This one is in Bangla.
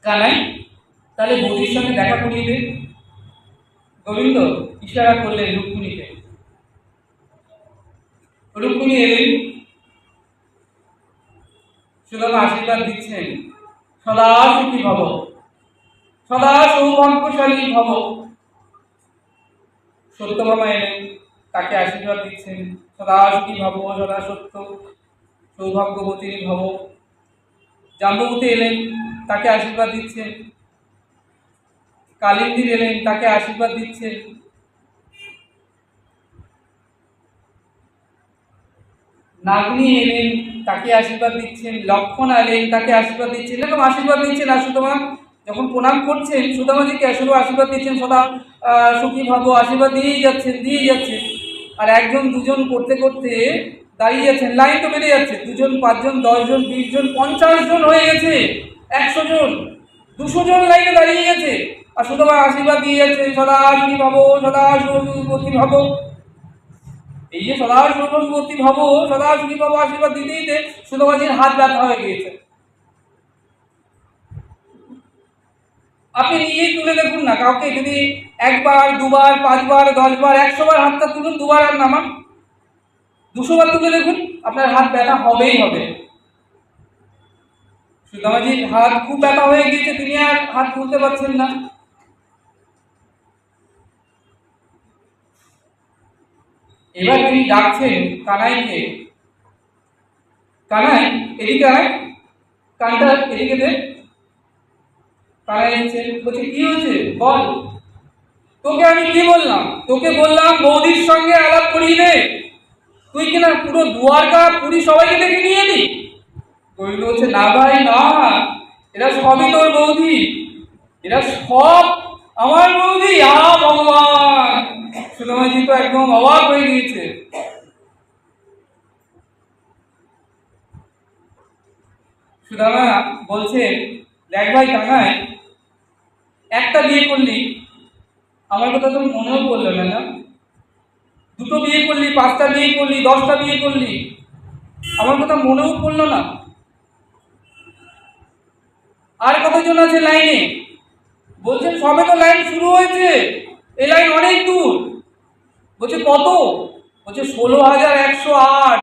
কানাই, তাহলে বৌদির সঙ্গে দেখা করিয়ে দে। গোবিন্দ ইশারা করলেন রুক্মিণীকে। রুক্মিণী এলেন, সুদামা আশীর্বাদ দিচ্ছেন, সদা সুখী ভব, সদা সৌভাগ্যশালী ভব। সত্যভামা এলেন, তাকে আশীর্বাদ দিচ্ছেন, সদা সুখী ভব, সদা সত্য সৌভাগ্যবতী ভব। জাম্বুবতী এলেন, তাকে আশীর্বাদ দিচ্ছেন। কালিন্দী এলেন, তাকে আশীর্বাদ দিচ্ছেন। নাগিনী এলেন, তাকে আশীর্বাদ দিচ্ছেন। লক্ষণ এলেন, তাকে আশীর্বাদ দিচ্ছেন। এরকম আশীর্বাদ দিচ্ছেন। আর সুদামা যখন প্রণাম করছেন, সুদামাজিকে শুধু আশীর্বাদ দিচ্ছেন, সদা সুখী ভাবো, আশীর্বাদ দিয়েই যাচ্ছেন। আর একজন দুজন করতে করতে দাঁড়িয়ে যাচ্ছেন, লাইন তো বেড়ে যাচ্ছে, 2 জন 5 জন 10 জন 20 জন 50 জন হয়ে গেছে, 100 জন 200 জন লাইনে দাঁড়িয়ে গেছে। আর সুদামা আশীর্বাদ দিয়ে যাচ্ছেন, সদা সুখী ভাবো, সদা সুখী ভাবো। এই যে সদা সৌভাগ্যবতী ভব, সদা সুখী ভব আশীর্বাদ দিতে দিতে সুদামাজির হাত ব্যথা হয়ে গিয়েছে। আপনি নিজেই তুলে দেখুন না, কাউকে যদি 1 বার 2 বার 5 বার 10 বার 100 বার হাতটা তুলুন, 2 বার আর নামান, 200 বার তুলে দেখুন, আপনার হাত ব্যথা হবেই হবে। সুদামাজির হাত খুব ব্যথা হয়ে গিয়েছে, তিনি আর হাত তুলতে পারছেন না। এবার তিনি ডাকছেন কানাইকে, কানাই এদিকে আয়, কানটা এদিকে দে। কানাই এসেছে, বলছে কি হয়েছে বল। তোকে আমি কি বললাম? তোকে বললাম বৌদির সঙ্গে আলাপ করিয়ে দে, তুই কিনা পুরো দুয়ারকা পুরী সবাইকে ডেকে নিয়ে এলি। গোবিন্দ বলছে, না ভাই না, এরা সবই তোর বৌদি, এরা সব আমার বৌদি। ভগবান! সুদামাজি তো একদম অবাক হয়ে গিয়েছে। সুদামা বলছেন, দেখ ভাই কানাই, একটা বিয়ে করলি, আমার কথা তোর মনেও পড়লো না? 2টো বিয়ে করলি, 5টা বিয়ে করলি, 10টা বিয়ে করলি, আমার কথা মনেও পড়লো না? আর কতজন আছে লাইনে? বলছেন সবে তো লাইন শুরু হয়েছে, এই লাইন অনেক দূর। বলছে কত? বলছে 16,108।